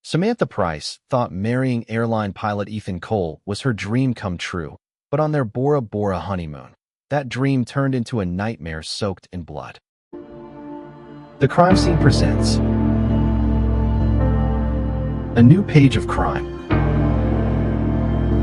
Samantha Price thought marrying airline pilot Ethan Cole was her dream come true, but on their Bora Bora honeymoon, that dream turned into a nightmare soaked in blood. The Crime Scene presents a new page of crime,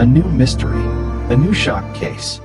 a new mystery, a new shock case.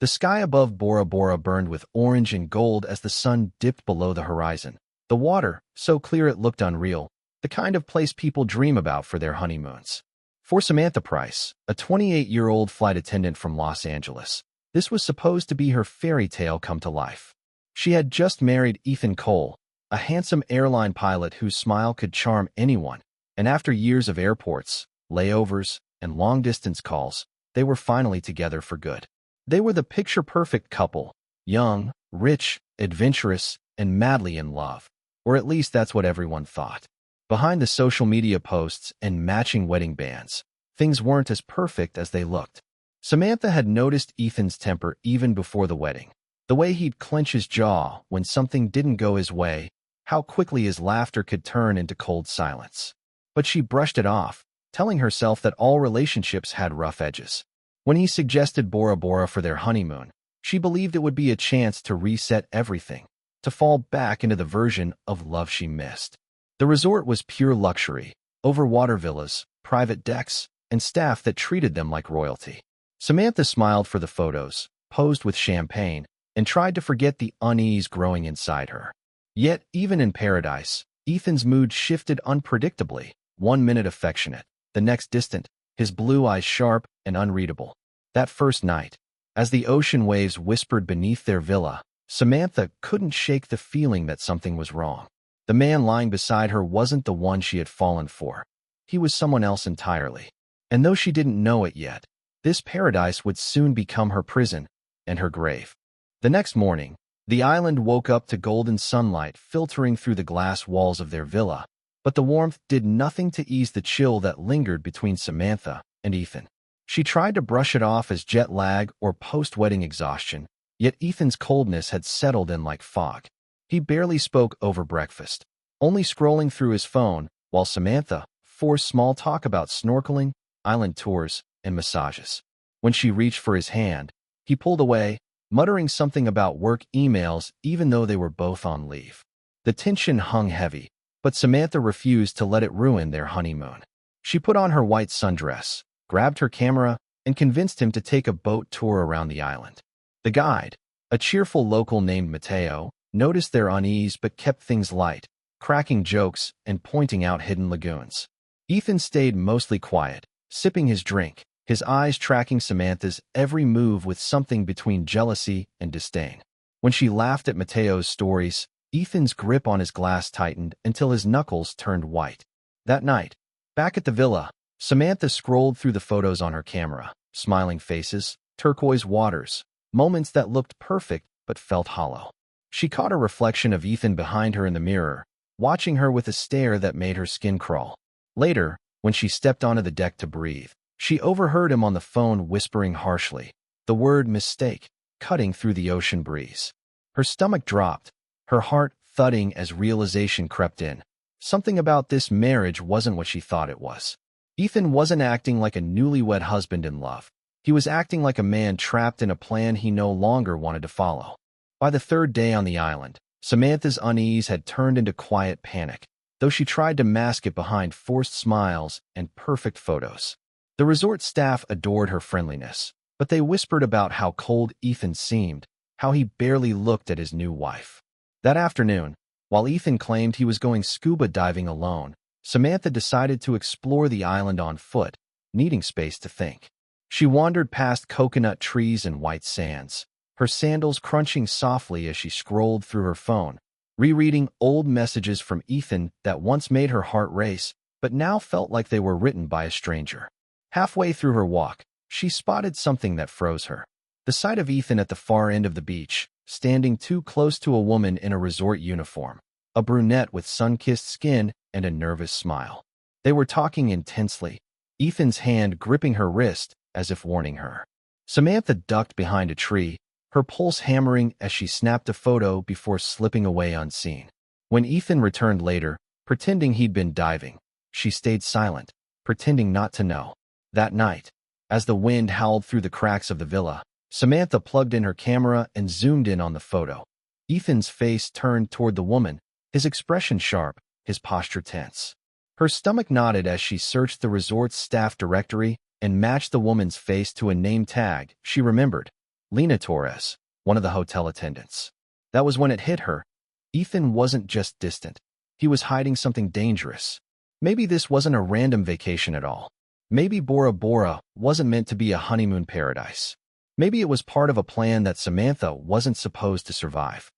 The sky above Bora Bora burned with orange and gold as the sun dipped below the horizon. The water, so clear it looked unreal, the kind of place people dream about for their honeymoons. For Samantha Price, a 28-year-old flight attendant from Los Angeles, this was supposed to be her fairy tale come to life. She had just married Ethan Cole, a handsome airline pilot whose smile could charm anyone, and after years of airports, layovers, and long-distance calls, they were finally together for good. They were the picture-perfect couple, young, rich, adventurous, and madly in love, or at least that's what everyone thought. Behind the social media posts and matching wedding bands, things weren't as perfect as they looked. Samantha had noticed Ethan's temper even before the wedding. The way he'd clench his jaw when something didn't go his way, how quickly his laughter could turn into cold silence. But she brushed it off, telling herself that all relationships had rough edges. When he suggested Bora Bora for their honeymoon, she believed it would be a chance to reset everything, to fall back into the version of love she missed. The resort was pure luxury, overwater villas, private decks, and staff that treated them like royalty. Samantha smiled for the photos, posed with champagne, and tried to forget the unease growing inside her. Yet, even in paradise, Ethan's mood shifted unpredictably, 1 minute affectionate, the next distant, his blue eyes sharp and unreadable. That first night, as the ocean waves whispered beneath their villa, Samantha couldn't shake the feeling that something was wrong. The man lying beside her wasn't the one she had fallen for. He was someone else entirely. And though she didn't know it yet, this paradise would soon become her prison and her grave. The next morning, the island woke up to golden sunlight filtering through the glass walls of their villa, but the warmth did nothing to ease the chill that lingered between Samantha and Ethan. She tried to brush it off as jet lag or post-wedding exhaustion, yet Ethan's coldness had settled in like fog. He barely spoke over breakfast, only scrolling through his phone, while Samantha forced small talk about snorkeling, island tours, and massages. When she reached for his hand, he pulled away, muttering something about work emails even though they were both on leave. The tension hung heavy, but Samantha refused to let it ruin their honeymoon. She put on her white sundress, grabbed her camera, and convinced him to take a boat tour around the island. The guide, a cheerful local named Mateo, noticed their unease but kept things light, cracking jokes and pointing out hidden lagoons. Ethan stayed mostly quiet, sipping his drink, his eyes tracking Samantha's every move with something between jealousy and disdain. When she laughed at Mateo's stories, Ethan's grip on his glass tightened until his knuckles turned white. That night, back at the villa, Samantha scrolled through the photos on her camera, smiling faces, turquoise waters, moments that looked perfect but felt hollow. She caught a reflection of Ethan behind her in the mirror, watching her with a stare that made her skin crawl. Later, when she stepped onto the deck to breathe, she overheard him on the phone whispering harshly, the word mistake, cutting through the ocean breeze. Her stomach dropped, her heart thudding as realization crept in. Something about this marriage wasn't what she thought it was. Ethan wasn't acting like a newlywed husband in love. He was acting like a man trapped in a plan he no longer wanted to follow. By the third day on the island, Samantha's unease had turned into quiet panic, though she tried to mask it behind forced smiles and perfect photos. The resort staff adored her friendliness, but they whispered about how cold Ethan seemed, how he barely looked at his new wife. That afternoon, while Ethan claimed he was going scuba diving alone, Samantha decided to explore the island on foot, needing space to think. She wandered past coconut trees and white sands, her sandals crunching softly as she scrolled through her phone, rereading old messages from Ethan that once made her heart race, but now felt like they were written by a stranger. Halfway through her walk, she spotted something that froze her. The sight of Ethan at the far end of the beach, standing too close to a woman in a resort uniform, a brunette with sun-kissed skin and a nervous smile. They were talking intensely, Ethan's hand gripping her wrist as if warning her. Samantha ducked behind a tree, her pulse hammering as she snapped a photo before slipping away unseen. When Ethan returned later, pretending he'd been diving, She stayed silent, pretending not to know. That night, as the wind howled through the cracks of the villa, Samantha plugged in her camera and zoomed in on the photo. Ethan's face turned toward the woman, his expression sharp, his posture tense. Her stomach knotted as she searched the resort's staff directory and matched the woman's face to a name tag she remembered. Lena Torres, one of the hotel attendants. That was when it hit her. Ethan wasn't just distant. He was hiding something dangerous. Maybe this wasn't a random vacation at all. Maybe Bora Bora wasn't meant to be a honeymoon paradise. Maybe it was part of a plan that Samantha wasn't supposed to survive.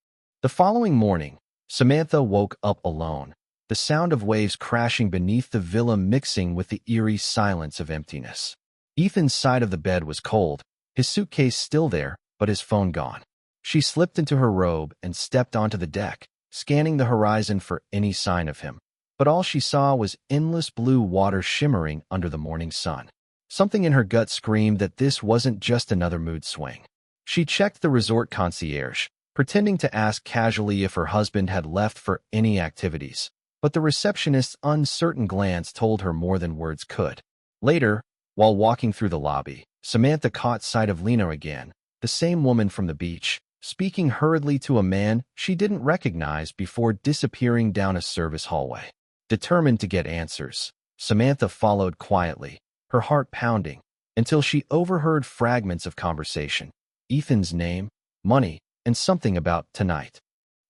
The following morning, Samantha woke up alone, the sound of waves crashing beneath the villa mixing with the eerie silence of emptiness. Ethan's side of the bed was cold, his suitcase still there, but his phone gone. She slipped into her robe and stepped onto the deck, scanning the horizon for any sign of him. But all she saw was endless blue water shimmering under the morning sun. Something in her gut screamed that this wasn't just another mood swing. She checked the resort concierge, pretending to ask casually if her husband had left for any activities, but the receptionist's uncertain glance told her more than words could. Later, while walking through the lobby, Samantha caught sight of Lena again, the same woman from the beach, speaking hurriedly to a man she didn't recognize before disappearing down a service hallway. Determined to get answers, Samantha followed quietly, her heart pounding, until she overheard fragments of conversation. Ethan's name, money, and something about tonight.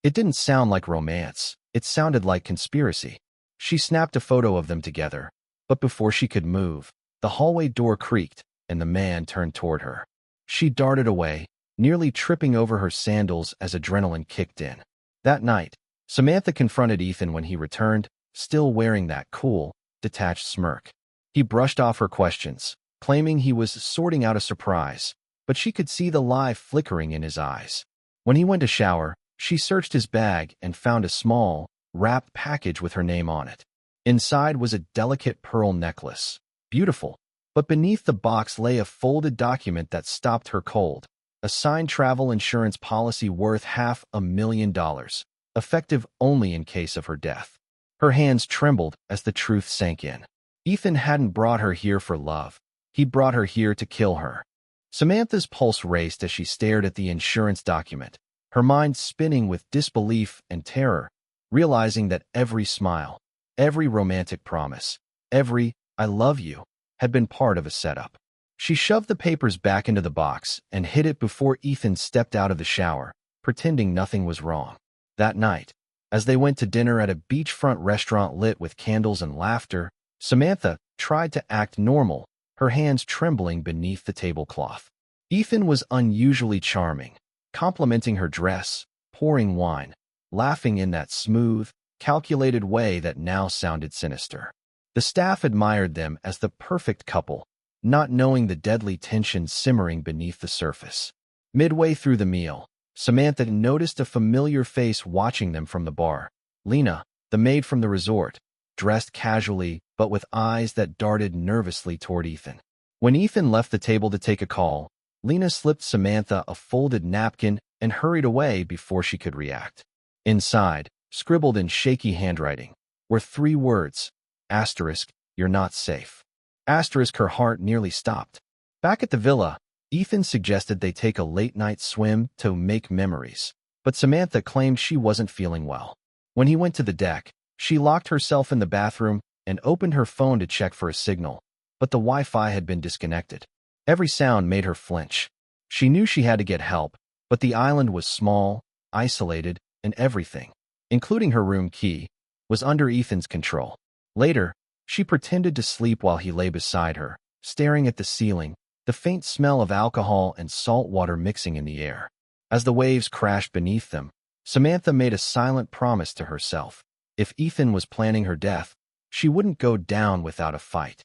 It didn't sound like romance. It sounded like conspiracy. She snapped a photo of them together, but before she could move, the hallway door creaked, and the man turned toward her. She darted away, nearly tripping over her sandals as adrenaline kicked in. That night, Samantha confronted Ethan when he returned, still wearing that cool, detached smirk. He brushed off her questions, claiming he was sorting out a surprise, but she could see the lie flickering in his eyes. When he went to shower, she searched his bag and found a small, wrapped package with her name on it. Inside was a delicate pearl necklace. Beautiful. But beneath the box lay a folded document that stopped her cold. A signed travel insurance policy worth $500,000, effective only in case of her death. Her hands trembled as the truth sank in. Ethan hadn't brought her here for love. He brought her here to kill her. Samantha's pulse raced as she stared at the insurance document, her mind spinning with disbelief and terror, realizing that every smile, every romantic promise, every "I love you" had been part of a setup. She shoved the papers back into the box and hid it before Ethan stepped out of the shower, pretending nothing was wrong. That night, as they went to dinner at a beachfront restaurant lit with candles and laughter, Samantha tried to act normal, her hands trembling beneath the tablecloth. Ethan was unusually charming, complimenting her dress, pouring wine, laughing in that smooth, calculated way that now sounded sinister. The staff admired them as the perfect couple, not knowing the deadly tension simmering beneath the surface. Midway through the meal, Samantha noticed a familiar face watching them from the bar. Lena, the maid from the resort, dressed casually but with eyes that darted nervously toward Ethan. When Ethan left the table to take a call, Lena slipped Samantha a folded napkin and hurried away before she could react. Inside, scribbled in shaky handwriting, were 3 words, asterisk, "You're not safe." Asterisk, her heart nearly stopped. Back at the villa, Ethan suggested they take a late-night swim to make memories, but Samantha claimed she wasn't feeling well. When he went to the deck, she locked herself in the bathroom and opened her phone to check for a signal, but the Wi-Fi had been disconnected. Every sound made her flinch. She knew she had to get help, but the island was small, isolated, and everything, including her room key, was under Ethan's control. Later, she pretended to sleep while he lay beside her, staring at the ceiling, the faint smell of alcohol and salt water mixing in the air. As the waves crashed beneath them, Samantha made a silent promise to herself. If Ethan was planning her death, she wouldn't go down without a fight.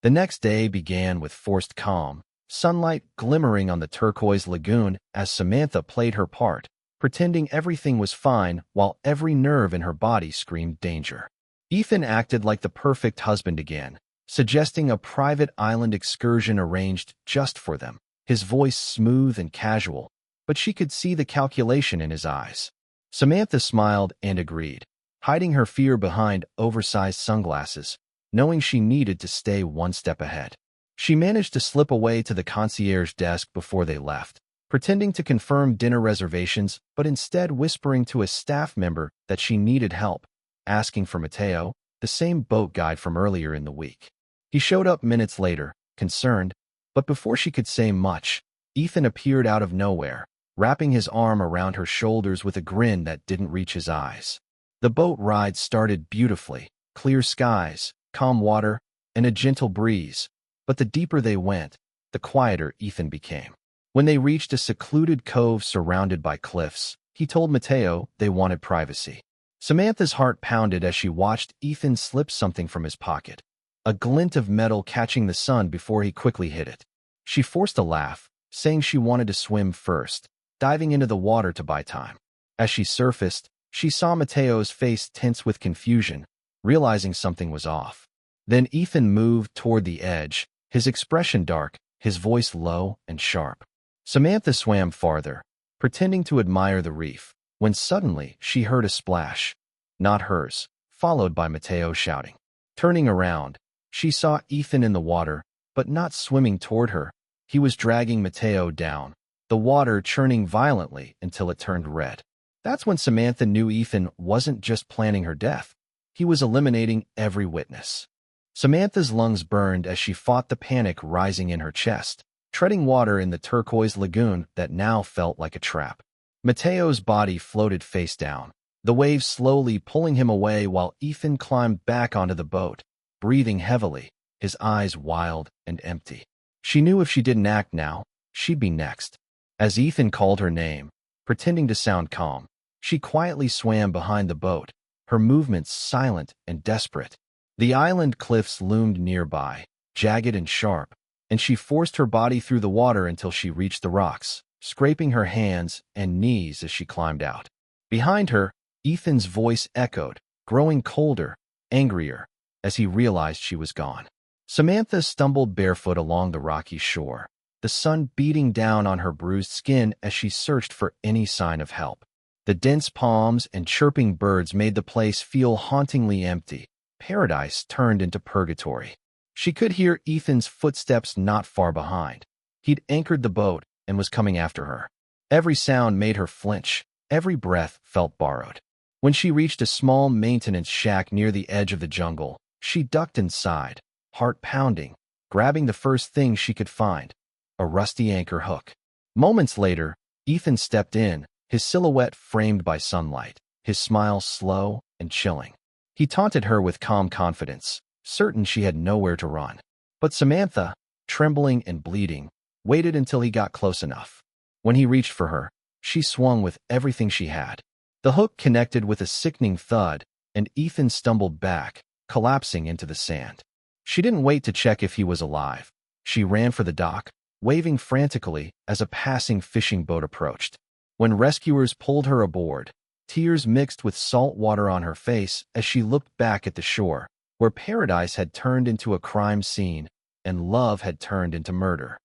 The next day began with forced calm, sunlight glimmering on the turquoise lagoon as Samantha played her part, pretending everything was fine while every nerve in her body screamed danger. Ethan acted like the perfect husband again, suggesting a private island excursion arranged just for them, his voice smooth and casual, but she could see the calculation in his eyes. Samantha smiled and agreed, hiding her fear behind oversized sunglasses, knowing she needed to stay one step ahead. She managed to slip away to the concierge desk before they left, pretending to confirm dinner reservations but instead whispering to a staff member that she needed help, asking for Mateo, the same boat guide from earlier in the week. He showed up minutes later, concerned, but before she could say much, Ethan appeared out of nowhere, wrapping his arm around her shoulders with a grin that didn't reach his eyes. The boat ride started beautifully, clear skies, calm water, and a gentle breeze, but the deeper they went, the quieter Ethan became. When they reached a secluded cove surrounded by cliffs, he told Mateo they wanted privacy. Samantha's heart pounded as she watched Ethan slip something from his pocket, a glint of metal catching the sun before he quickly hid it. She forced a laugh, saying she wanted to swim first, diving into the water to buy time. As she surfaced, she saw Mateo's face tense with confusion, realizing something was off. Then Ethan moved toward the edge, his expression dark, his voice low and sharp. Samantha swam farther, pretending to admire the reef, when suddenly she heard a splash, not hers, followed by Mateo shouting. Turning around, she saw Ethan in the water, but not swimming toward her. He was dragging Mateo down, the water churning violently until it turned red. That's when Samantha knew Ethan wasn't just planning her death. He was eliminating every witness. Samantha's lungs burned as she fought the panic rising in her chest, treading water in the turquoise lagoon that now felt like a trap. Mateo's body floated face down, the waves slowly pulling him away while Ethan climbed back onto the boat, breathing heavily, his eyes wild and empty. She knew if she didn't act now, she'd be next. As Ethan called her name, pretending to sound calm, she quietly swam behind the boat, her movements silent and desperate. The island cliffs loomed nearby, jagged and sharp, and she forced her body through the water until she reached the rocks, scraping her hands and knees as she climbed out. Behind her, Ethan's voice echoed, growing colder, angrier, as he realized she was gone. Samantha stumbled barefoot along the rocky shore, the sun beating down on her bruised skin as she searched for any sign of help. The dense palms and chirping birds made the place feel hauntingly empty. Paradise turned into purgatory. She could hear Ethan's footsteps not far behind. He'd anchored the boat and was coming after her. Every sound made her flinch. Every breath felt borrowed. When she reached a small maintenance shack near the edge of the jungle, she ducked inside, heart pounding, grabbing the first thing she could find, a rusty anchor hook. Moments later, Ethan stepped in, his silhouette framed by sunlight, his smile slow and chilling. He taunted her with calm confidence, certain she had nowhere to run. But Samantha, trembling and bleeding, waited until he got close enough. When he reached for her, she swung with everything she had. The hook connected with a sickening thud, and Ethan stumbled back, collapsing into the sand. She didn't wait to check if he was alive. She ran for the dock, waving frantically as a passing fishing boat approached. When rescuers pulled her aboard, tears mixed with salt water on her face as she looked back at the shore, where paradise had turned into a crime scene and love had turned into murder.